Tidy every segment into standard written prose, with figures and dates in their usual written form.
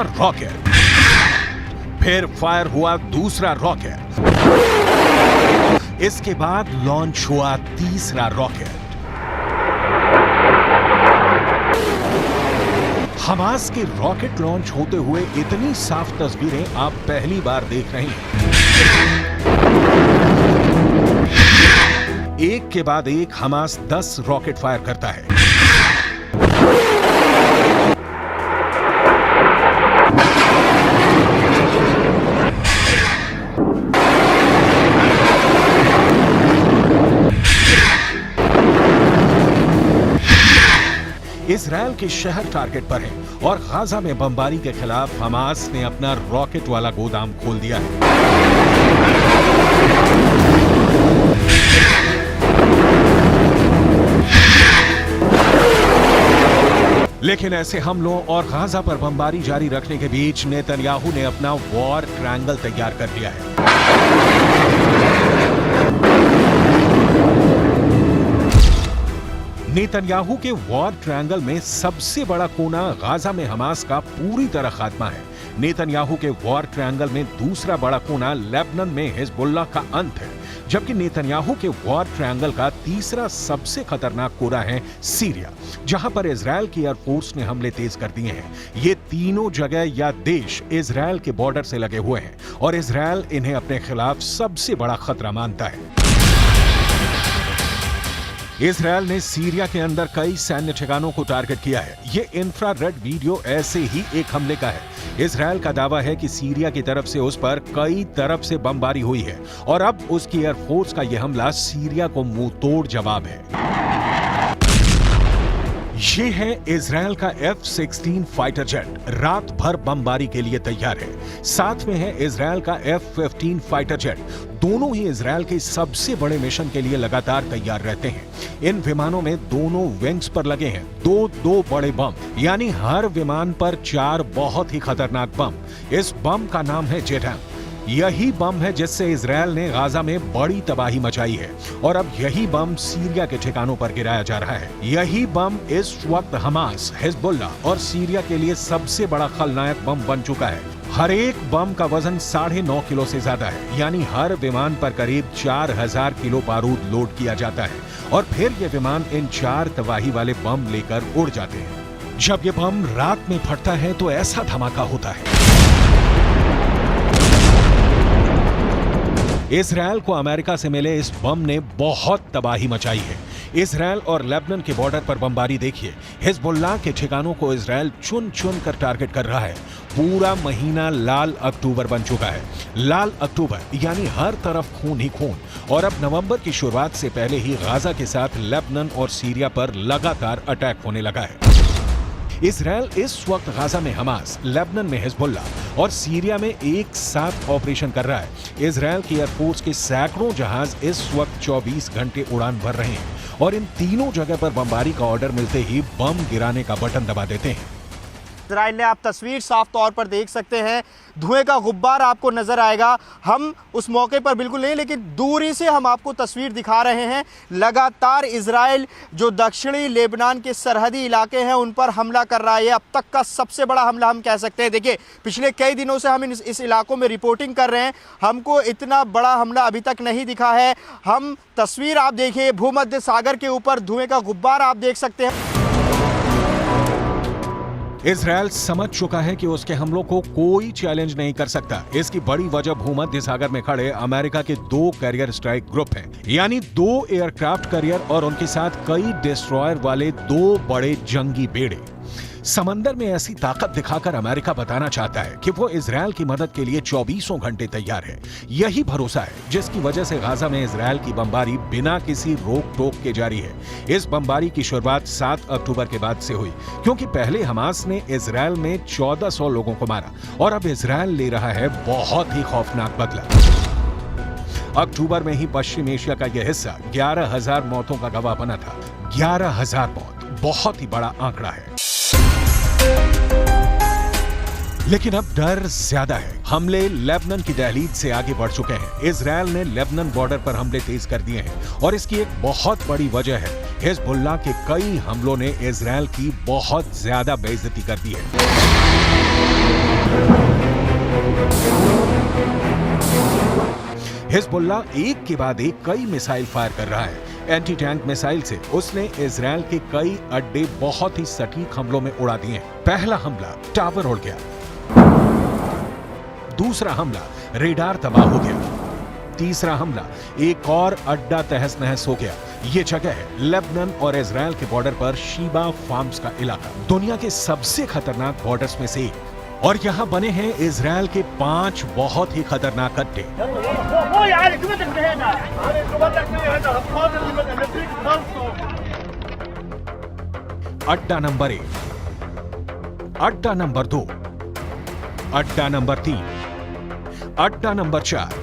पहला रॉकेट, फिर फायर हुआ दूसरा रॉकेट, इसके बाद लॉन्च हुआ तीसरा रॉकेट। हमास के रॉकेट लॉन्च होते हुए इतनी साफ तस्वीरें आप पहली बार देख रहे हैं। एक के बाद एक हमास 10 रॉकेट फायर करता है। इजरायल के शहर टारगेट पर है और गाजा में बमबारी के खिलाफ हमास ने अपना रॉकेट वाला गोदाम खोल दिया है। लेकिन ऐसे हमलों और गाजा पर बमबारी जारी रखने के बीच नेतन्याहू ने अपना वॉर ट्रायंगल तैयार कर लिया है। नेतन्याहू के वॉर ट्रायंगल में सबसे बड़ा कोना गाजा में हमास का पूरी तरह खात्मा है। नेतन्याहू के वॉर ट्रायंगल में दूसरा बड़ा कोना लेबनान में हिजबुल्लाह का अंत है, जबकि नेतन्याहू के वॉर ट्रायंगल का तीसरा सबसे खतरनाक कोना है सीरिया, जहां पर इजरायल की एयरफोर्स ने हमले तेज कर दिए हैं। ये तीनों जगह या देश इजरायल के बॉर्डर से लगे हुए हैं और इजरायल इन्हें अपने खिलाफ सबसे बड़ा खतरा मानता है। इजरायल ने सीरिया के अंदर कई सैन्य ठिकानों को टारगेट किया है। ये इंफ्रारेड वीडियो ऐसे ही एक हमले का है। इजरायल का दावा है कि सीरिया की तरफ से उस पर कई तरफ से बमबारी हुई है और अब उसकी एयरफोर्स का यह हमला सीरिया को मुंहतोड़ जवाब है। ये है इजरायल का F-16 फाइटर जेट, रात भर बमबारी के लिए तैयार है। साथ में है इजरायल का F-15 फाइटर जेट। दोनों ही इजरायल के सबसे बड़े मिशन के लिए लगातार तैयार रहते हैं। इन विमानों में दोनों विंग्स पर लगे हैं दो बड़े बम, यानी हर विमान पर 4 बहुत ही खतरनाक बम। इस बम का नाम है जेटम। यही बम है जिससे इजरायल ने गाजा में बड़ी तबाही मचाई है और अब यही बम सीरिया के ठिकानों पर गिराया जा रहा है। यही बम इस वक्त हमास, हिजबुल्लाह और सीरिया के लिए सबसे बड़ा खलनायक बम बन चुका है। हर एक बम का वजन 9.5 किलो से ज्यादा है, यानी हर विमान पर करीब 4000 किलो बारूद लोड किया जाता है और फिर ये विमान इन 4 तबाही वाले बम लेकर उड़ जाते हैं। जब ये बम रात में फटता है तो ऐसा धमाका होता है। इजरायल को अमेरिका से मिले इस बम ने बहुत तबाही मचाई है। इजरायल और लेबनान के बॉर्डर पर बमबारी देखिए। हिजबुल्लाह के ठिकानों को इजरायल चुन चुन कर टारगेट कर रहा है। पूरा महीना लाल अक्टूबर बन चुका है। लाल अक्टूबर यानी हर तरफ खून ही खून। और अब नवंबर की शुरुआत से पहले ही गाजा के साथ लेबनान और सीरिया पर लगातार अटैक होने लगा है। इजरायल इस वक्त गाजा में हमास, लेबनान में हिजबुल्लाह और सीरिया में एक साथ ऑपरेशन कर रहा है। इजरायल की एयरफोर्स के सैकड़ों जहाज इस वक्त 24 घंटे उड़ान भर रहे हैं और इन तीनों जगह पर बमबारी का ऑर्डर मिलते ही बम गिराने का बटन दबा देते हैं। इजराइल ने, आप तस्वीर साफ तौर पर देख सकते हैं, धुएं का गुब्बार आपको नजर आएगा। हम उस मौके पर बिल्कुल नहीं, लेकिन दूरी से हम आपको तस्वीर दिखा रहे हैं। लगातार इजराइल जो दक्षिणी लेबनान के सरहदी इलाके हैं उन पर हमला कर रहा है। अब तक का सबसे बड़ा हमला हम कह सकते हैं। देखिए, पिछले कई दिनों से हम इस इलाकों में रिपोर्टिंग कर रहे हैं, हमको इतना बड़ा हमला अभी तक नहीं दिखा है। हम तस्वीर आप देखिए, भूमध्य सागर के ऊपर धुएं का गुब्बार आप देख सकते हैं। इजरायल समझ चुका है कि उसके हमलों को कोई चैलेंज नहीं कर सकता। इसकी बड़ी वजह भूमध्य सागर में खड़े अमेरिका के 2 कैरियर स्ट्राइक ग्रुप हैं, यानी 2 एयरक्राफ्ट कैरियर और उनके साथ कई डिस्ट्रॉयर वाले 2 बड़े जंगी बेड़े। समंदर में ऐसी ताकत दिखाकर अमेरिका बताना चाहता है कि वो इजरायल की मदद के लिए 24 घंटे तैयार है। यही भरोसा है जिसकी वजह से गाजा में इजरायल की बमबारी बिना किसी रोक टोक के जारी है। इस बमबारी की शुरुआत 7 अक्टूबर के बाद से हुई, क्योंकि पहले हमास ने इजरायल में 1400 लोगों को मारा और अब इजरायल ले रहा है बहुत ही खौफनाक बदला। अक्टूबर में ही पश्चिम एशिया का यह हिस्सा 11,000 मौतों का गवाह बना था। 11,000 मौत बहुत ही बड़ा आंकड़ा है। लेकिन अब डर ज्यादा है। हमले लेबनान की दहलीज से आगे बढ़ चुके हैं। इजरायल ने लेबनान बॉर्डर पर हमले तेज कर दिए हैं और इसकी एक बहुत बड़ी वजह है हिजबुल्लाह के कई हमलों ने इजरायल की बहुत ज्यादा बेइज्जती कर दी है। हिजबुल्लाह एक के बाद एक कई मिसाइल फायर कर रहा है। एंटी टैंक मिसाइल से उसने इजरायल के कई अड्डे बहुत ही सटीक हमलों में उड़ा दिए। पहला हमला टावर उड़ गया, दूसरा हमला रेडार तबाह हो गया, तीसरा हमला एक और अड्डा तहस नहस हो गया। ये जगह है लेबनान और इजरायल के बॉर्डर पर शीबा फार्म्स का इलाका, दुनिया के सबसे खतरनाक बॉर्डर्स में से एक। और यहाँ बने हैं इजरायल के 5 बहुत ही खतरनाक अड्डे। अड्डा नंबर 1, अड्डा नंबर 2, अड्डा नंबर 3, अड्डा नंबर 4,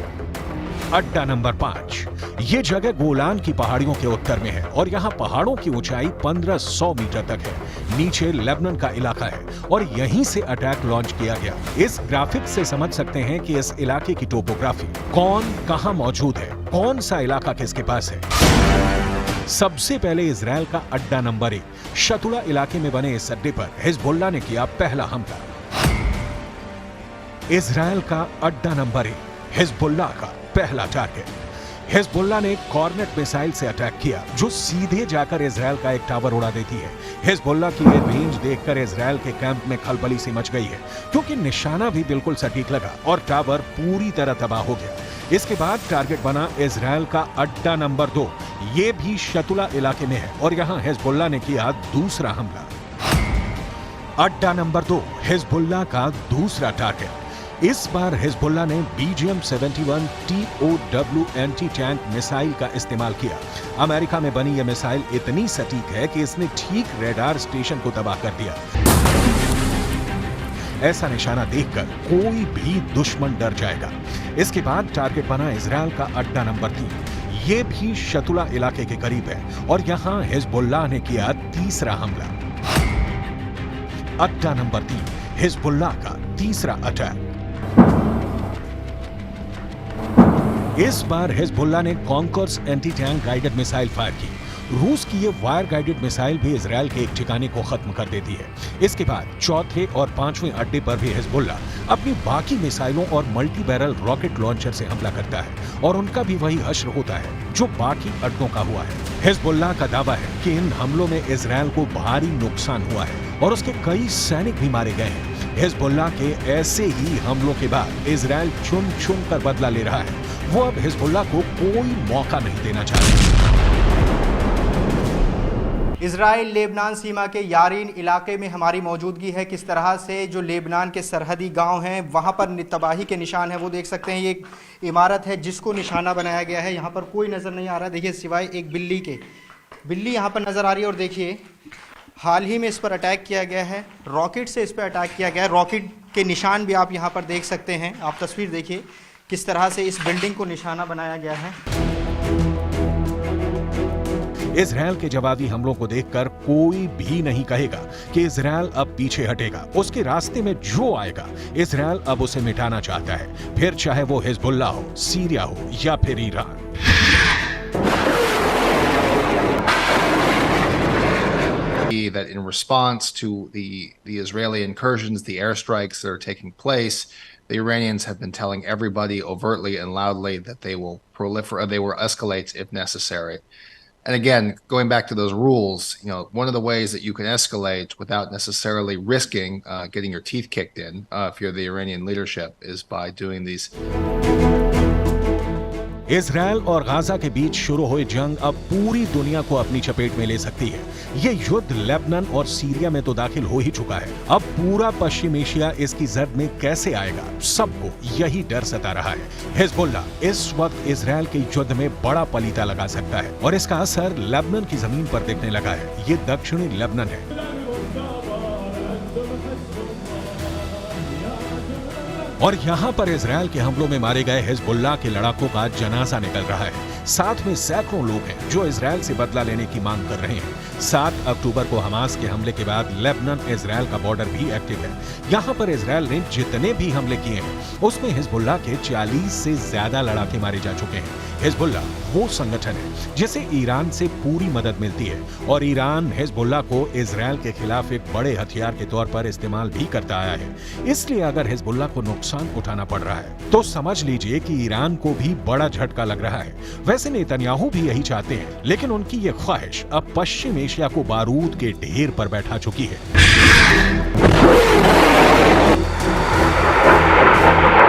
अड्डा नंबर 5। ये जगह गोलान की पहाड़ियों के उत्तर में है और यहाँ पहाड़ों की ऊंचाई 1500 मीटर तक है। नीचे लेबनान का इलाका है और यहीं से अटैक लॉन्च किया गया। इस ग्राफिक से समझ सकते हैं कि इस इलाके की टोपोग्राफी, कौन कहां मौजूद है, कौन सा इलाका किसके पास है। सबसे पहले इजरायल का अड्डा नंबर 1 शतुला इलाके में बने इस अड्डे पर हिजबुल्लाह ने किया पहला हमला। इजरायल का अड्डा नंबर 1 हिजबुल्लाह का पहला टारगेट। हिजबुल्लाह ने कॉर्नेट मिसाइल से अटैक किया जो सीधे जाकर इजरायल का एक टावर उड़ा देती है। हिजबुल्लाह की ये रेंज देखकर इजरायल के कैंप में खलबली सी मच गई है, क्योंकि निशाना भी बिल्कुल सटीक लगा और टावर पूरी तरह तबाह हो गया। इसके बाद टारगेट बना इजरायल का अड्डा नंबर 2। ये भी शतुला इलाके में है और यहां हिजबुल्लाह ने किया दूसरा हमला। अड्डा नंबर 2 हिजबुल्लाह का दूसरा टारगेट। इस बार हिजबुल्लाह ने BGM-71 TOW anti tank missile का इस्तेमाल किया। अमेरिका में बनी यह मिसाइल इतनी सटीक है कि इसने ठीक रेडार स्टेशन को तबाह कर दिया। ऐसा निशाना देखकर कोई भी दुश्मन डर जाएगा। इसके बाद टारगेट बना इजरायल का अड्डा नंबर 3। ये भी शतुला इलाके के करीब है और यहां हिजबुल्लाह ने किया तीसरा हमला। अड्डा नंबर 3 हिजबुल्लाह का तीसरा अटैक। इस बार हिजबुल्लाह ने conquers anti tank guided missile fire की। रूस की ये वायर गाइडेड मिसाइल भी इजरायल के एक ठिकाने को खत्म कर देती है। इसके बाद चौथे और 5वें अड्डे पर भी हिजबुल्लाह अपनी बाकी मिसाइलों और मल्टी बैरल रॉकेट लॉन्चर से हमला करता है और उनका भी वही हश्र होता है जो बाकी अड्डों का हुआ है। हिजबुल्लाह का दावा है कि इन हमलों में इजरायल को भारी नुकसान हुआ है और उसके कई सैनिक भी मारे गए हैं। हिजबुल्लाह के ऐसे ही हमलों के बाद इजरायल चुन चुन कर बदला ले रहा है। वो अब हिजबुल्लाह को कोई मौका नहीं देना चाहता। इजराइल लेबनान सीमा के यारीन इलाके में हमारी मौजूदगी है। किस तरह से जो लेबनान के सरहदी गांव हैं वहां पर तबाही के निशान है वो देख सकते हैं। ये एक इमारत है जिसको निशाना बनाया गया है। यहाँ पर कोई नज़र नहीं आ रहा, देखिए सिवाय एक बिल्ली के। बिल्ली यहाँ पर नज़र आ रही है और देखिए हाल ही में इस पर अटैक किया गया है, रॉकेट से इस पर अटैक किया गया है। रॉकेट के निशान भी आप यहाँ पर देख सकते हैं। आप तस्वीर देखिए किस तरह से इस बिल्डिंग को निशाना बनाया गया है। इजरायल के जवाबी हमलों को देखकर कोई भी नहीं कहेगा कि इजरायल अब पीछे हटेगा। उसके रास्ते में जो आएगा इजरायल अब उसे मिटाना चाहता है, फिर चाहे वो हिजबुल्लाह हो, सीरिया हो या फिर Iran. That in response to the Israeli incursions, the airstrikes that are taking place, the Iranians have been telling everybody overtly and loudly that they will proliferate, they will escalate if necessary. And again, going back to those rules, you know, one of the ways that you can escalate without necessarily risking getting your teeth kicked in, if you're the Iranian leadership, is by doing these. Israel और Gaza के बीच शुरू हुई जंग अब पूरी दुनिया को अपनी चपेट में ले सकती है। ये युद्ध लेबनान और सीरिया में तो दाखिल हो ही चुका है। अब पूरा पश्चिम एशिया इसकी जद में कैसे आएगा, सबको यही डर सता रहा है। हिजबुल्लाह इस वक्त इजरायल के युद्ध में बड़ा पलीता लगा सकता है और इसका असर लेबनान की जमीन पर दिखने लगा है। ये दक्षिणी लेबनान है। और यहाँ पर इजरायल के हमलों में मारे गए हिजबुल्लाह के लड़ाकों का जनाजा निकल रहा है। साथ में सैकड़ों लोग हैं जो इजरायल से बदला लेने की मांग कर रहे हैं। 7 अक्टूबर को हमास के हमले के बाद लेबनान इजरायल का बॉर्डर भी एक्टिव है। यहाँ पर इजरायल ने जितने भी हमले किए हैं उसमें हिजबुल्लाह के 40 से ज्यादा लड़ाके मारे जा चुके हैं। हिजबुल्लाह वो संगठन है जिसे ईरान से पूरी मदद मिलती है और ईरान हिजबुल्लाह को इजरायल के खिलाफ एक बड़े हथियार के तौर पर इस्तेमाल भी करता आया है। इसलिए अगर हिजबुल्लाह को नुकसान उठाना पड़ रहा है तो समझ लीजिए कि ईरान को भी बड़ा झटका लग रहा है। वैसे नेतन्याहू भी यही चाहते हैं, लेकिन उनकी ये ख्वाहिश अब पश्चिम एशिया को बारूद के ढेर पर बैठा चुकी है।